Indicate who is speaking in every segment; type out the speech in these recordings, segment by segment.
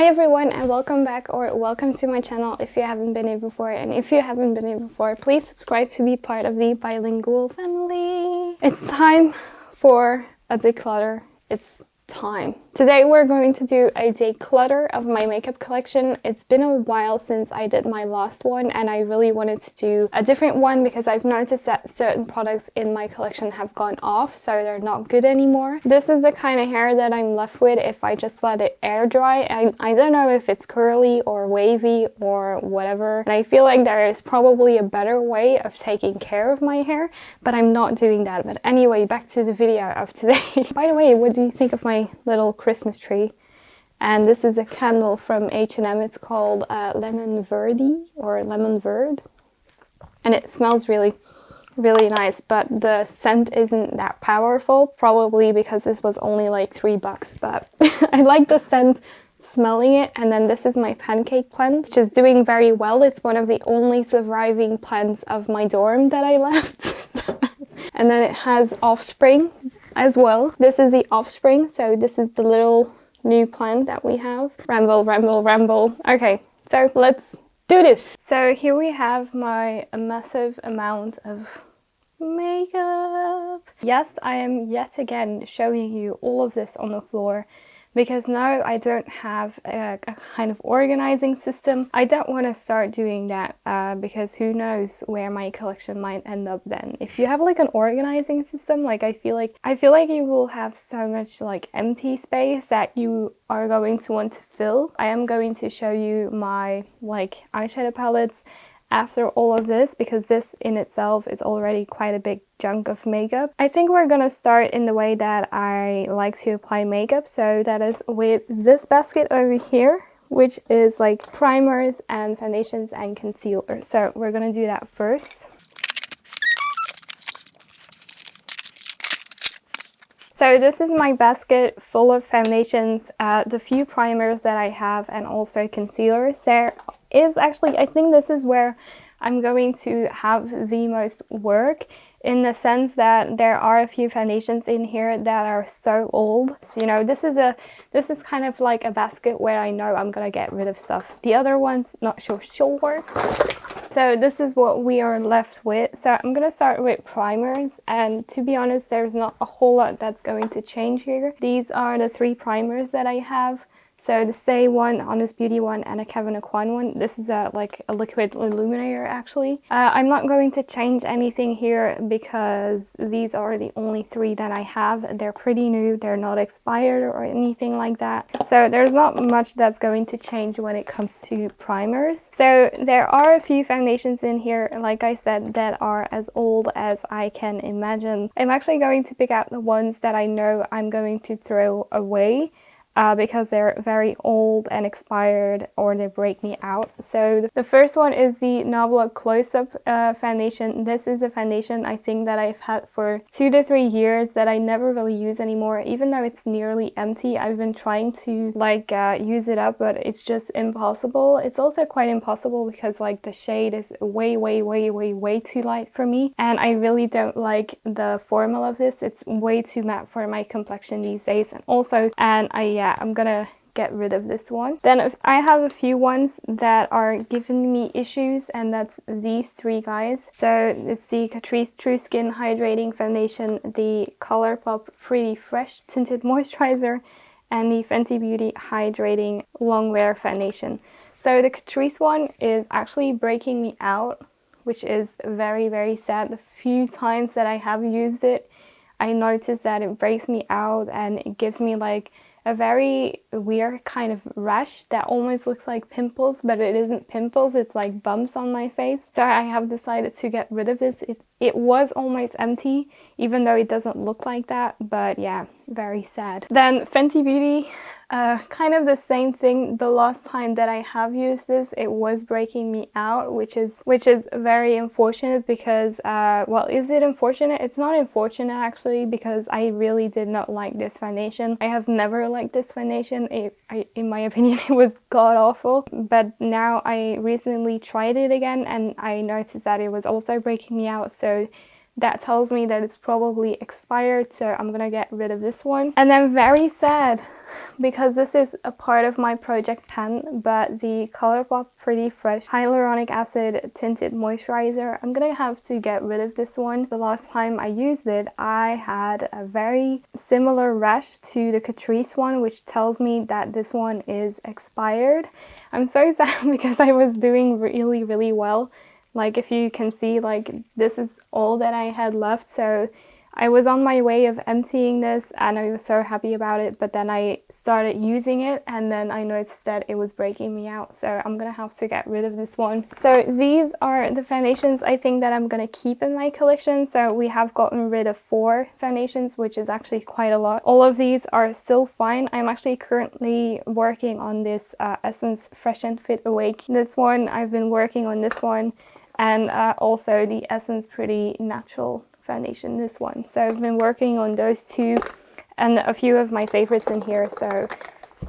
Speaker 1: Hi everyone, and welcome back, or welcome to my channel if you haven't been here before. And if you haven't been here before, please subscribe to be part of the bilingual family. It's time for a declutter. It's time. Today we're going to do a declutter of my makeup collection. It's been a while since I did my last one, and I really wanted to do a different one because I've noticed that certain products in my collection have gone off, so they're not good anymore. This is the kind of hair that I'm left with if I just let it air dry, and I don't know if it's curly or wavy or whatever, and I feel like there is probably a better way of taking care of my hair, but I'm not doing that. But anyway, back to the video of today. By the way, what do you think of my little Christmas tree? And this is a candle from H&M. It's called Lemon Verde or Lemon Verde, and it smells really nice, but the scent isn't that powerful, probably because this was only like $3, but I like the scent smelling it. And then this is my pancake plant, which is doing very well. It's one of the only surviving plants of my dorm that I left. And then it has offspring as well. This is the offspring, so this is the little new plant that we have. Ramble. Okay, so let's do this. So here we have my massive amount of makeup. Yes, I am yet again showing you all of this on the floor, because now I don't have a kind of organizing system. I don't want to start doing that because who knows where my collection might end up then. If you have like an organizing system, like I feel like you will have so much like empty space that you are going to want to fill. I am going to show you my like eyeshadow palettes after all of this, because this in itself is already quite a big chunk of makeup. I think we're gonna start in the way that I like to apply makeup, so that is with this basket over here, which is like primers and foundations and concealer. So we're gonna do that first. So this is my basket full of foundations, the few primers that I have, and also concealers. There is actually, I think this is where I'm going to have the most work, in the sense that there are a few foundations in here that are so old. So, you know, this is kind of like a basket where I know I'm gonna get rid of stuff. The other ones, not so sure. So this is what we are left with. So I'm gonna start with primers, and to be honest, there's not a whole lot that's going to change here. These are the 3 primers that I have. So the Stay one, Honest Beauty one, and a Kevin Aucoin one. This is like a liquid illuminator actually. I'm not going to change anything here because these are the only 3 that I have. They're pretty new, they're not expired or anything like that. So there's not much that's going to change when it comes to primers. So there are a few foundations in here, like I said, that are as old as I can imagine. I'm actually going to pick out the ones that I know I'm going to throw away, because they're very old and expired, or they break me out. So the first one is the Nabla Close-Up foundation. This is a foundation I think that I've had for 2 to 3 years that I never really use anymore. Even though it's nearly empty, I've been trying to like use it up, but it's just impossible. It's also quite impossible because like the shade is way too light for me, and I really don't like the formula of this. It's way too matte for my complexion these days, I'm gonna get rid of this one. Then I have a few ones that are giving me issues, and that's these 3 guys. So it's the Catrice True Skin Hydrating Foundation, the Colourpop Pretty Fresh Tinted Moisturizer, and the Fenty Beauty Hydrating Longwear Foundation. So the Catrice one is actually breaking me out, which is very sad. The few times that I have used it, I noticed that it breaks me out, and it gives me like a very weird kind of rash that almost looks like pimples, but it isn't pimples, it's like bumps on my face. So I have decided to get rid of this. It was almost empty, even though it doesn't look like that, but yeah, very sad. Then Fenty Beauty, kind of the same thing. The last time that I have used this, it was breaking me out, which is very unfortunate because well, is it unfortunate? It's not unfortunate actually, because I really did not like this foundation. I have never liked this foundation. In my opinion, it was god awful, but now I recently tried it again and I noticed that it was also breaking me out. So that tells me that it's probably expired, so I'm gonna get rid of this one. And then very sad, because this is a part of my project pan, but the ColourPop Pretty Fresh Hyaluronic Acid Tinted Moisturizer, I'm gonna have to get rid of this one. The last time I used it, I had a very similar rash to the Catrice one, which tells me that this one is expired. I'm so sad because I was doing really well. Like, if you can see, like, this is all that I had left, so I was on my way of emptying this and I was so happy about it, but then I started using it and then I noticed that it was breaking me out, so I'm gonna have to get rid of this one. So these are the foundations I think that I'm gonna keep in my collection. So we have gotten rid of 4 foundations, which is actually quite a lot. All of these are still fine. I'm actually currently working on this Essence Fresh and Fit Awake. This one, I've been working on this one, and also the Essence Pretty Natural foundation, this one. So I've been working on those 2 and a few of my favorites in here, so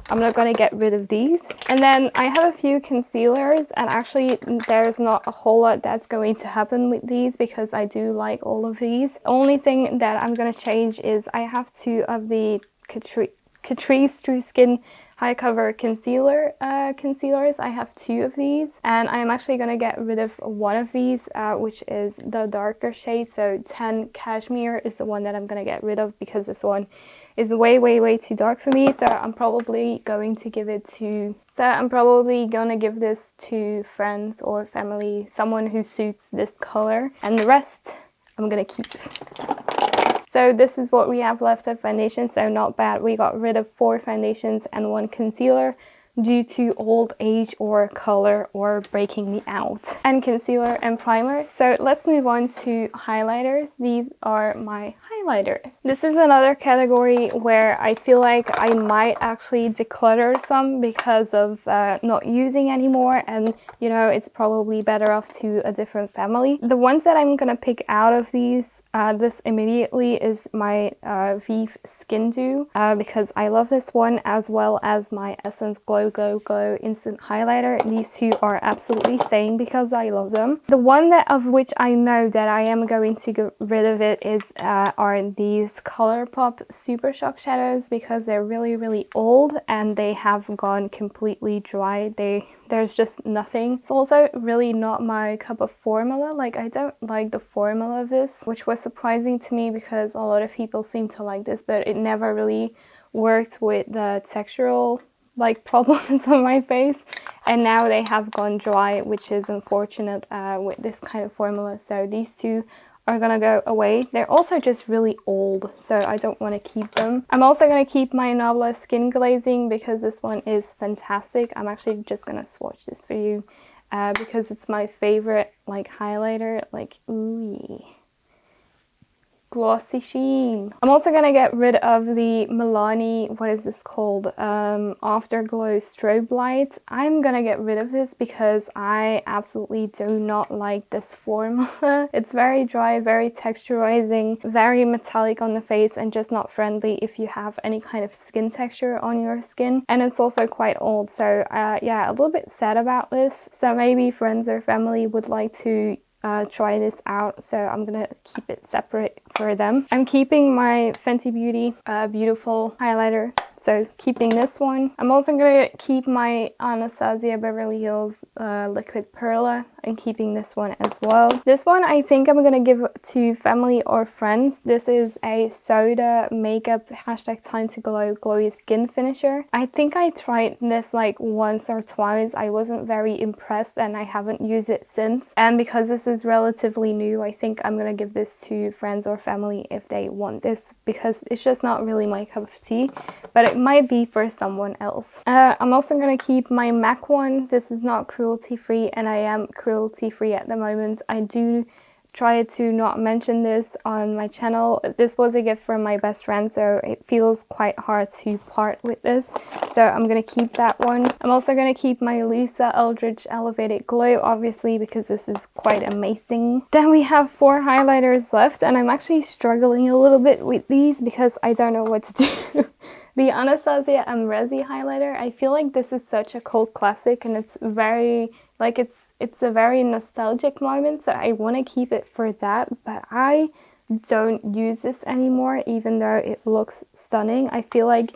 Speaker 1: I'm not going to get rid of these. And then I have a few concealers, and actually there's not a whole lot that's going to happen with these because I do like all of these. The only thing that I'm going to change is I have 2 of the Catrice True Skin High Cover concealers. I have 2 of these, and I'm actually going to get rid of one of these, which is the darker shade. So 10 Cashmere is the one that I'm going to get rid of because this one is way too dark for me. So I'm probably going to give it to this to friends or family, someone who suits this color, and the rest I'm gonna keep. So this is what we have left of foundation, so not bad. We got rid of 4 foundations and 1 concealer due to old age or color or breaking me out. And concealer and primer. So let's move on to highlighters. These are my highlighters. This is another category where I feel like I might actually declutter some because of not using anymore, and you know, it's probably better off to a different family. The ones that I'm gonna pick out of these this immediately is my Vive Skin Dew because I love this one, as well as my Essence Glow Instant Highlighter. These 2 are absolutely staying because I love them. The one that of which I know that I am going to get rid of it is are these ColourPop Super Shock shadows, because they're really old and they have gone completely dry. There's just nothing. It's also really not my cup of formula. Like, I don't like the formula of this, which was surprising to me because a lot of people seem to like this, but it never really worked with the textural like problems on my face, and now they have gone dry, which is unfortunate with this kind of formula. So these 2 are gonna go away. They're also just really old, so I don't want to keep them. I'm also gonna keep my Nabla Skin Glazing because this one is fantastic. I'm actually just gonna swatch this for you because it's my favorite like highlighter. Like, ooh yeah. Glossy sheen. I'm also gonna get rid of the Milani, what is this called, Afterglow Strobe Light. I'm gonna get rid of this because I absolutely do not like this formula. It's very dry, very texturizing, very metallic on the face, and just not friendly if you have any kind of skin texture on your skin. And it's also quite old, so yeah, a little bit sad about this. So maybe friends or family would like to try this out, so I'm gonna keep it separate for them. I'm keeping my Fenty Beauty Beautiful highlighter, so keeping this one. I'm also gonna keep my Anastasia Beverly Hills Liquid Perla. I'm keeping this one as well. This one I think I'm gonna give to family or friends. This is a Soda Makeup #Time to Glow Glowy Skin Finisher. I think I tried this like once or twice. I wasn't very impressed and I haven't used it since. And because this is relatively new, I think I'm gonna give this to friends or family if they want this, because it's just not really my cup of tea, but it might be for someone else. I'm also gonna keep my MAC one. This is not cruelty free, and I am cruelty free at the moment. I do try to not mention this on my channel. This was a gift from my best friend, so it feels quite hard to part with this, so I'm gonna keep that one. I'm also gonna keep my Lisa Eldridge Elevated Glow, obviously, because this is quite amazing. Then we have 4 highlighters left, and I'm actually struggling a little bit with these because I don't know what to do. The Anastasia Amrezi highlighter. I feel like this is such a cult classic, and it's very, like, it's a very nostalgic moment, so I want to keep it for that, but I don't use this anymore, even though it looks stunning. I feel like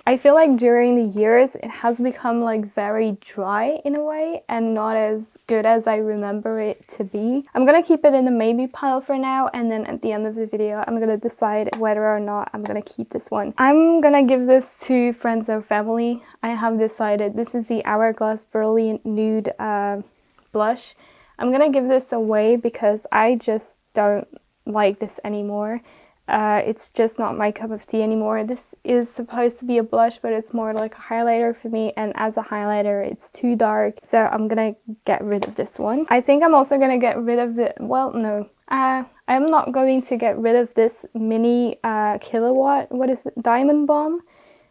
Speaker 1: during the years it has become like very dry in a way and not as good as I remember it to be. I'm gonna keep it in the maybe pile for now, and then at the end of the video I'm gonna decide whether or not I'm gonna keep this one. I'm gonna give this to friends or family. I have decided. This is the Hourglass Brilliant Nude blush. I'm gonna give this away because I just don't like this anymore. It's just not my cup of tea anymore. This is supposed to be a blush, but it's more like a highlighter for me, and as a highlighter it's too dark, so I'm gonna get rid of this one. I think I'm also gonna get rid of it. Well, no, I'm not going to get rid of this mini kilowatt, what is it, Diamond Bomb.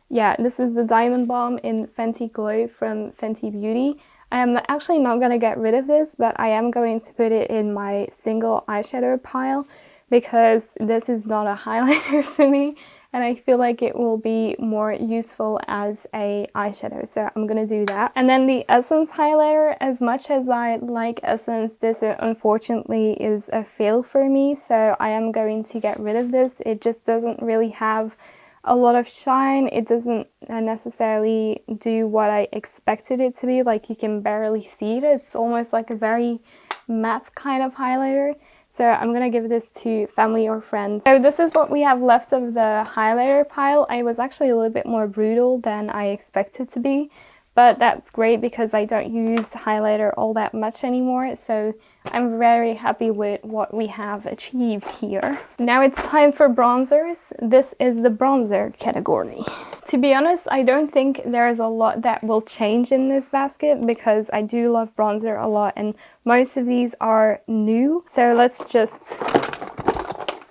Speaker 1: Yeah, this is the Diamond Bomb in Fenty Glow from Fenty Beauty. I am actually not going to get rid of this, but I am going to put it in my single eyeshadow pile because this is not a highlighter for me, and I feel like it will be more useful as a eyeshadow, so I'm going to do that. And then the Essence highlighter, as much as I like Essence, this unfortunately is a fail for me, so I am going to get rid of this. It just doesn't really have a lot of shine. It doesn't necessarily do what I expected it to be. Like, you can barely see it. It's almost like a very matte kind of highlighter. So I'm gonna give this to family or friends. So this is what we have left of the highlighter pile. I was actually a little bit more brutal than I expected to be, but that's great because I don't use highlighter all that much anymore, so I'm very happy with what we have achieved here. Now it's time for bronzers. This is the bronzer category. To be honest, I don't think there's a lot that will change in this basket because I do love bronzer a lot, and most of these are new. So let's just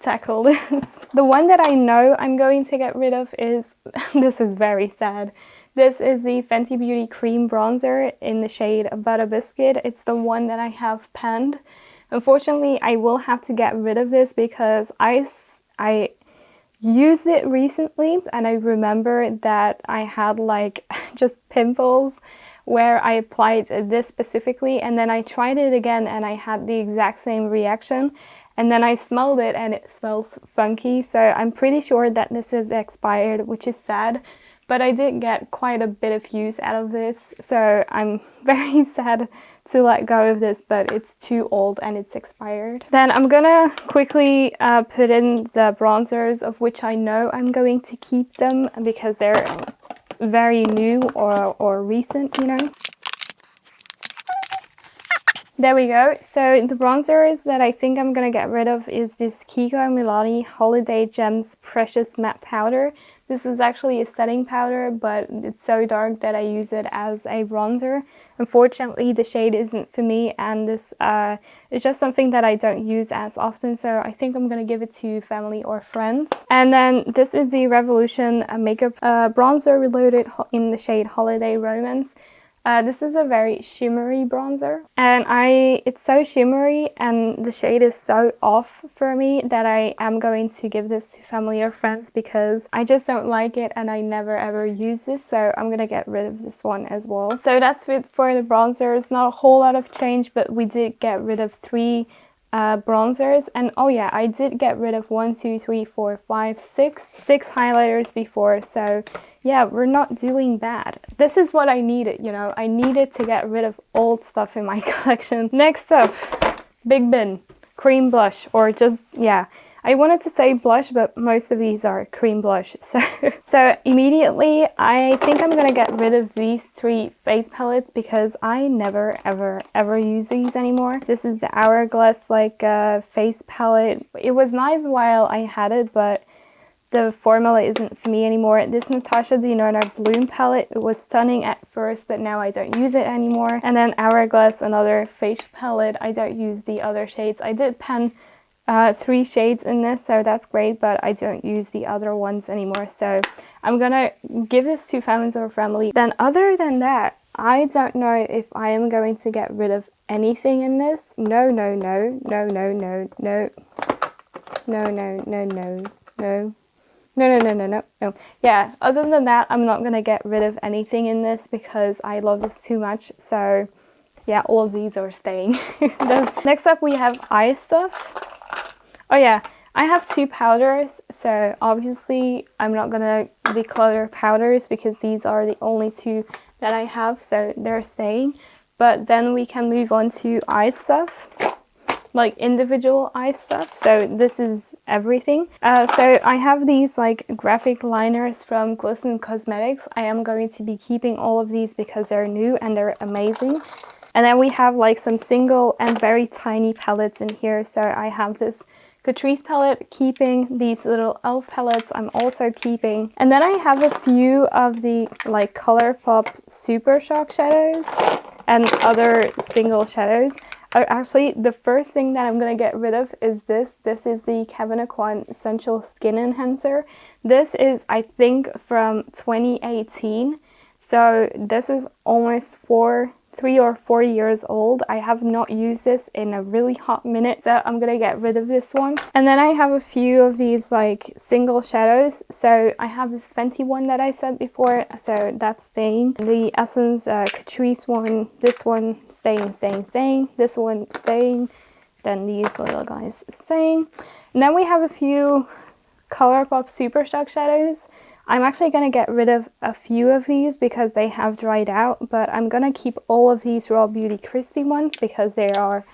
Speaker 1: tackle this. The one that I know I'm going to get rid of is, this is very sad. This is the Fenty Beauty Cream Bronzer in the shade Butter Biscuit. It's the one that I have panned. Unfortunately, I will have to get rid of this because I used it recently, and I remember that I had like just pimples where I applied this specifically, and then I tried it again and I had the exact same reaction. And then I smelled it and it smells funky, so I'm pretty sure that this is expired, which is sad. But I did get quite a bit of use out of this, so I'm very sad to let go of this, but it's too old and it's expired. Then I'm gonna quickly put in the bronzers, of which I know I'm going to keep them because they're very new or recent, you know. There we go. So the bronzers that I think I'm gonna get rid of is this Kiko Milani Holiday Gems Precious Matte Powder. This is actually a setting powder, but it's so dark that I use it as a bronzer. Unfortunately, the shade isn't for me, and this is just something that I don't use as often, so I think I'm gonna give it to family or friends. And then this is the Revolution Makeup Bronzer Reloaded in the shade Holiday Romance. This is a very shimmery bronzer, and it's so shimmery and the shade is so off for me that I am going to give this to family or friends because I just don't like it and I never ever use this, so I'm gonna get rid of this one as well. So that's it for the bronzers. Not a whole lot of change, but we did get rid of 3 bronzers, and oh yeah, I did get rid of 1, 2, 3, 4, 5, 6 highlighters before, so yeah, we're not doing bad. This is what I needed, you know. I needed to get rid of old stuff in my collection. Next up, Big Bin cream blush, or just, yeah, I wanted to say blush, but most of these are cream blush. So immediately, I think I'm gonna get rid of these 3 face palettes because I never ever use these anymore. This is the Hourglass face palette. It was nice while I had it, but the formula isn't for me anymore. This Natasha Denona Bloom palette, it was stunning at first, but now I don't use it anymore. And then Hourglass, another face palette. I don't use the other shades. I did pen 3 shades in this, so that's great, but I don't use the other ones anymore. So I'm gonna give this to friends or family. Then other than that, I don't know if I am going to get rid of anything in this. No. No. Yeah, other than that, I'm not gonna get rid of anything in this because I love this too much. So yeah, all of these are staying. Next up, we have eye stuff. Oh yeah, I have 2 powders, so obviously I'm not gonna declutter powders because these are the only 2 that I have, so they're staying. But then we can move on to eye stuff, like individual eye stuff. So this is everything. So I have these like graphic liners from Glisten Cosmetics. I am going to be keeping all of these because they're new and they're amazing. And then we have like some single and very tiny palettes in here. So I have this Catrice palette, keeping these little e.l.f. palettes I'm also keeping. And then I have a few of the like ColourPop Super Shock shadows and other single shadows. Oh, actually, the first thing that I'm going to get rid of is this. This is the Kevyn Aucoin Essential Skin Enhancer. This is, I think, from 2018. So this is almost 3 or 4 years old. I have not used this in a really hot minute, so I'm gonna get rid of this one. And then I have a few of these like single shadows. So I have this Fenty one that I said before, so that's staying. The Essence Catrice one, this one staying, this one staying, then these little guys staying. And then we have a few ColourPop Super Shock shadows. I'm actually going to get rid of a few of these because they have dried out, but I'm going to keep all of these Raw Beauty Christy ones because they are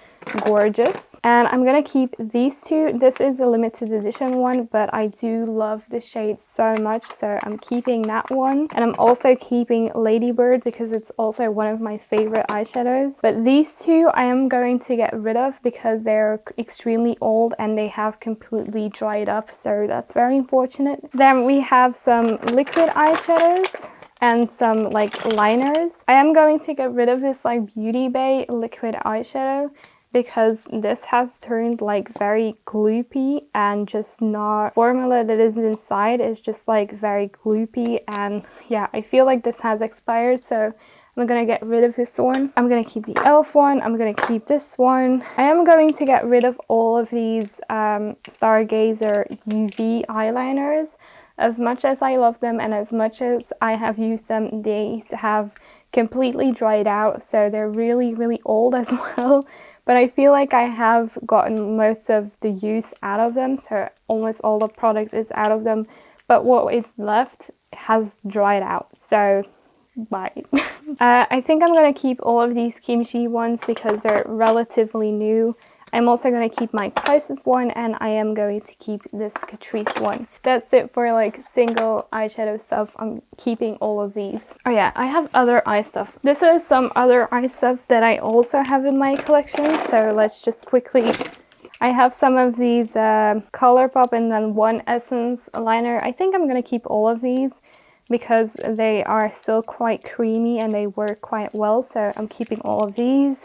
Speaker 1: gorgeous. And I'm going to keep these 2. This is a limited edition one, but I do love the shade so much, so I'm keeping that one. And I'm also keeping Ladybird because it's also one of my favorite eyeshadows. But these 2 I am going to get rid of because they're extremely old and they have completely dried up, so that's very unfortunate. Then we have some liquid eyeshadows and some like liners. I am going to get rid of this like Beauty Bay liquid eyeshadow because this has turned like very gloopy and just not formula that is inside is just like very gloopy, and yeah, I feel like this has expired, so I'm gonna get rid of this one. I'm gonna keep the e.l.f. one. I'm gonna keep this one. I am going to get rid of all of these Stargazer UV eyeliners. As much as I love them and as much as I have used them, they have completely dried out, so they're really old as well. But I feel like I have gotten most of the use out of them, so almost all the product is out of them. But what is left has dried out, so bye. I think I'm going to keep all of these Kimchi ones because they're relatively new. I'm also going to keep my Kaisis one, and I am going to keep this Catrice one. That's it for like single eyeshadow stuff. I'm keeping all of these. Oh yeah, I have other eye stuff. This is some other eye stuff that I also have in my collection, so let's just quickly... I have some of these ColourPop and then one Essence liner. I think I'm going to keep all of these because they are still quite creamy and they work quite well, so I'm keeping all of these.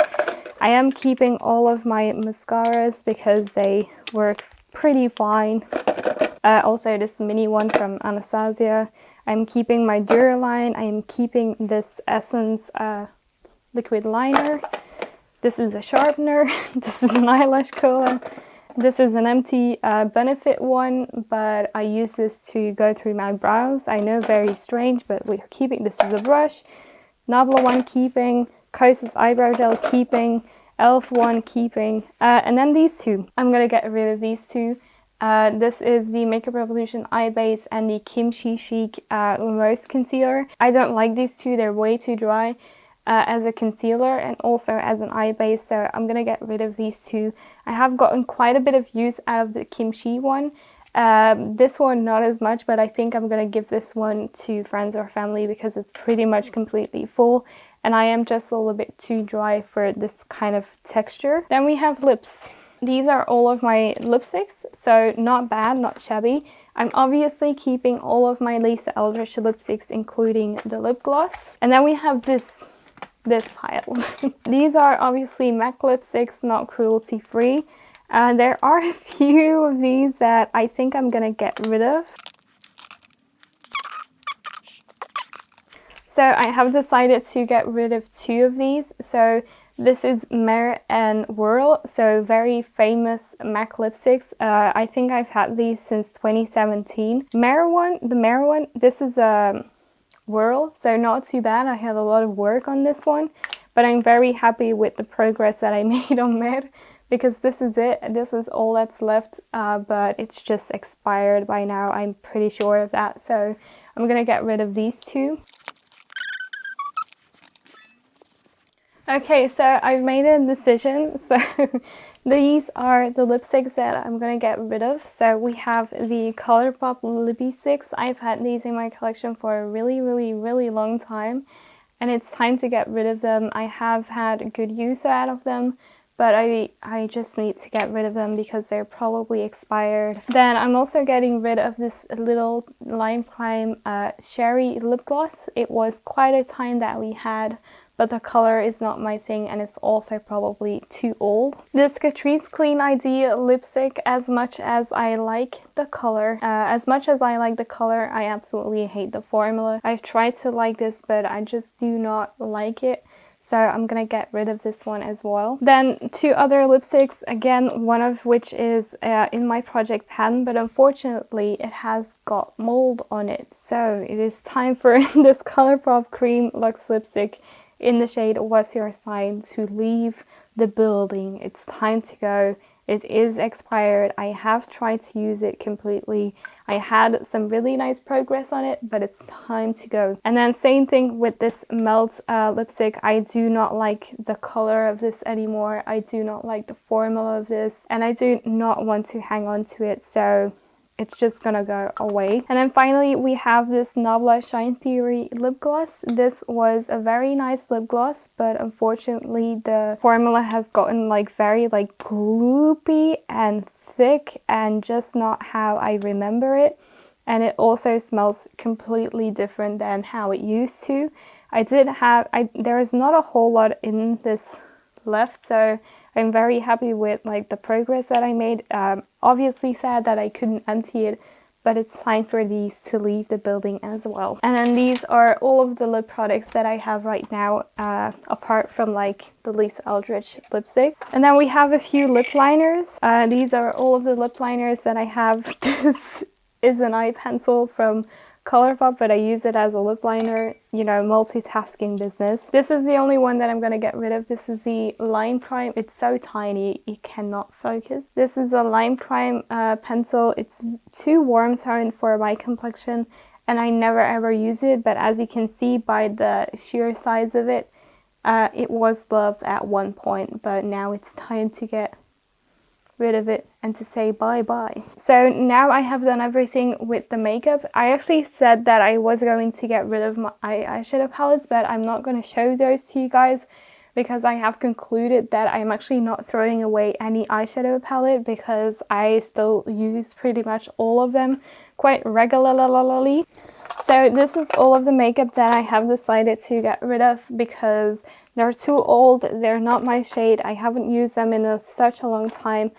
Speaker 1: I am keeping all of my mascaras because they work pretty fine. Also this mini one from Anastasia. I'm keeping my Duraline. I am keeping this Essence liquid liner. This is a sharpener. This is an eyelash curler. This is an empty Benefit one, but I use this to go through my brows. I know, very strange, but we're keeping. This is a brush. Nabla one keeping. Kosas eyebrow gel keeping. e.l.f. one keeping. And then these 2. I'm going to get rid of these 2. This is the Makeup Revolution Eye Base and the Kimchi Chic Rose Concealer. I don't like these 2. They're way too dry as a concealer and also as an eye base, so I'm going to get rid of these 2. I have gotten quite a bit of use out of the Kimchi one. This one not as much, but I think I'm going to give this one to friends or family because it's pretty much completely full and I am just a little bit too dry for this kind of texture. Then we have lips. These are all of my lipsticks, so not bad, not shabby. I'm obviously keeping all of my Lisa Eldridge lipsticks, including the lip gloss. And then we have this pile. These are obviously MAC lipsticks, not cruelty free. There are a few of these that I think I'm gonna get rid of. So I have decided to get rid of two of these. So this is Mare and Whirl, so very famous MAC lipsticks. I think I've had these since 2017. The Mare one, this is a Whirl, so not too bad. I had a lot of work on this one, but I'm very happy with the progress that I made on Mare, because this is it. This is all that's left, but it's just expired by now. I'm pretty sure of that, so I'm gonna get rid of these two. Okay, so I've made a decision. So these are the lipsticks that I'm gonna get rid of. So we have the ColourPop Lippy Sticks. I've had these in my collection for a really long time, and it's time to get rid of them. I have had good use out of them, but I just need to get rid of them because they're probably expired. Then I'm also getting rid of this little Lime Crime Sherry lip gloss. It was quite a time that we had, but the color is not my thing, and it's also probably too old. This Catrice Clean ID lipstick, as much as I like the color, I absolutely hate the formula. I've tried to like this, but I just do not like it. So I'm gonna get rid of this one as well. Then two other lipsticks, again, one of which is in my project pan, but unfortunately it has got mold on it. So it is time for this ColourPop Cream Luxe lipstick in the shade What's Your Sign to leave the building. It's time to go. It is expired. I have tried to use it completely. I had some really nice progress on it, but it's time to go. And then same thing with this Melt lipstick. I do not like the color of this anymore. I do not like the formula of this, and I do not want to hang on to it. So it's just gonna go away. And then finally we have this Nabla Shine Theory lip gloss. This was a very nice lip gloss, but unfortunately the formula has gotten very gloopy and thick and just not how I remember it. And it also smells completely different than how it used to. There is not a whole lot in this left, so I'm very happy with the progress that I made. Obviously sad that I couldn't empty it, but it's time for these to leave the building as well. And then these are all of the lip products that I have right now, apart from the Lisa Eldridge lipstick. And then we have a few lip liners. These are all of the lip liners that I have. This is an eye pencil from ColourPop, but I use it as a lip liner, you know, multitasking business. This is the only one that I'm going to get rid of. This is the Lime Crime. It's so tiny, it cannot focus. This is a Lime Crime pencil. It's too warm tone for my complexion, and I never ever use it, but as you can see by the sheer size of it, it was loved at one point, but now it's time to get rid of it and to say bye-bye. So now I have done everything with the makeup. I actually said that I was going to get rid of my eyeshadow palettes, but I'm not going to show those to you guys because I have concluded that I'm actually not throwing away any eyeshadow palette because I still use pretty much all of them quite regularly. So this is all of the makeup that I have decided to get rid of because they're too old, they're not my shade, I haven't used them in such a long time.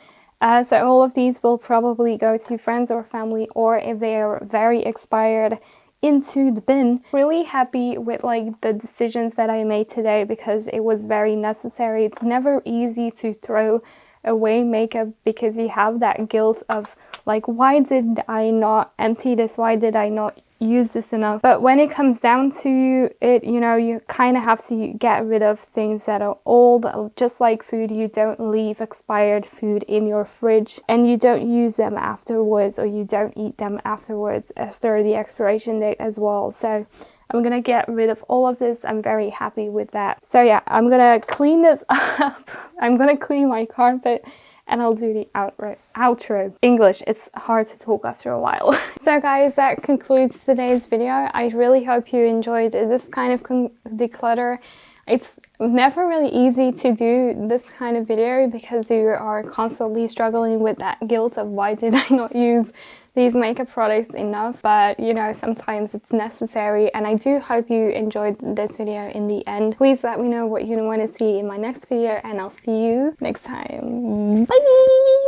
Speaker 1: So all of these will probably go to friends or family, or if they are very expired, into the bin. Really happy with the decisions that I made today because it was very necessary. It's never easy to throw away makeup because you have that guilt of why did I not empty this? Why did I not use this enough? But when it comes down to it, you know, you kind of have to get rid of things that are old. Just like food, you don't leave expired food in your fridge and you don't use them afterwards, or you don't eat them afterwards after the expiration date as well. So I'm gonna get rid of all of this. I'm very happy with that. So yeah, I'm gonna clean this up. I'm gonna clean my carpet and I'll do the outro. English, it's hard to talk after a while. So guys, that concludes today's video. I really hope you enjoyed this kind of declutter. It's never really easy to do this kind of video because you are constantly struggling with that guilt of why did I not use these makeup products enough, but you know, sometimes it's necessary. And I do hope you enjoyed this video in the end. Please let me know what you want to see in my next video, and I'll see you next time. Bye!